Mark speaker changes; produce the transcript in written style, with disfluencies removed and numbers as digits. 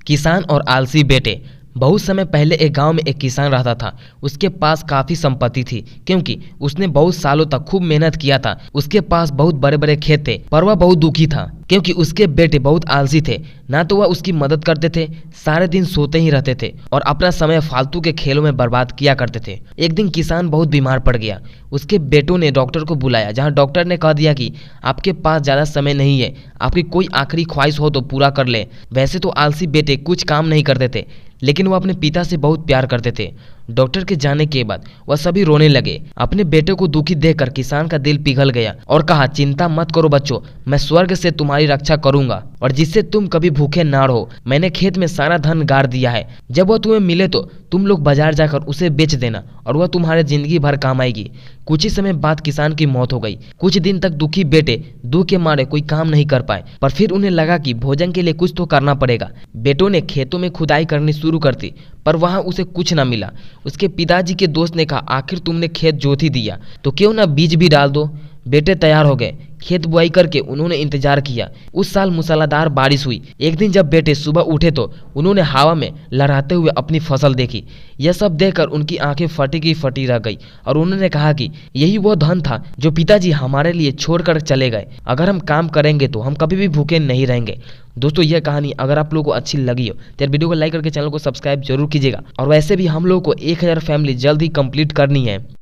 Speaker 1: किसान और आलसी बेटे। बहुत समय पहले एक गांव में एक किसान रहता था। उसके पास काफी संपत्ति थी क्योंकि उसने बहुत सालों तक खूब मेहनत किया था। उसके पास बहुत बड़े बड़े खेत थे, पर वह बहुत दुखी था क्योंकि उसके बेटे बहुत आलसी थे। ना तो वह उसकी मदद करते थे, सारे दिन सोते ही रहते थे और अपना समय फालतू के खेलों में बर्बाद किया करते थे। एक दिन किसान बहुत बीमार पड़ गया। उसके बेटों ने डॉक्टर को बुलाया, जहां डॉक्टर ने कह दिया कि आपके पास ज्यादा समय नहीं है, आपकी कोई आखिरी ख्वाहिश हो तो पूरा कर ले। वैसे तो आलसी बेटे कुछ काम नहीं करते थे, लेकिन वह अपने पिता से बहुत प्यार करते थे। डॉक्टर के जाने के बाद वह सभी रोने लगे। अपने बेटे को दुखी देखकर किसान का दिल पिघल गया और कहा, चिंता मत करो बच्चों, मैं स्वर्ग से तुम्हारी रक्षा करूंगा और जिससे तुम कभी भूखे ना रहो। मैंने खेत में सारा धन गाड़ दिया है, जब वह तुम्हें मिले तो तुम लोग बाजार जाकर उसे बेच देना और वह तुम्हारे जिंदगी भर काम आएगी। कुछ ही समय बाद किसान की मौत हो गई। कुछ दिन तक दुखी बेटे दुख के मारे कोई काम नहीं कर पाए, पर फिर उन्हें लगा कि भोजन के लिए कुछ तो करना पड़ेगा। बेटों ने खेतों में खुदाई करनी शुरू कर दी, पर वहां उसे कुछ न मिला। उसके पिताजी के दोस्त ने कहा, आखिर तुमने खेत जोत ही दिया तो क्यों ना बीज भी डाल दो। बेटे तैयार हो गए। खेत बुआई करके उन्होंने इंतजार किया। उस साल मूसलाधार बारिश हुई। एक दिन जब बेटे सुबह उठे तो उन्होंने हवा में लहराते हुए अपनी फसल देखी। यह सब देखकर उनकी आंखें फटी की फटी रह गई और उन्होंने कहा कि यही वो धन था जो पिताजी हमारे लिए छोड़कर चले गए। अगर हम काम करेंगे तो हम कभी भी भूखे नहीं रहेंगे। दोस्तों, यह कहानी अगर आप लोगों को अच्छी लगी हो तो वीडियो को लाइक करके चैनल को सब्सक्राइब जरूर कीजिएगा। और वैसे भी हम लोगों को 1000 फैमिली जल्द ही कंप्लीट करनी है।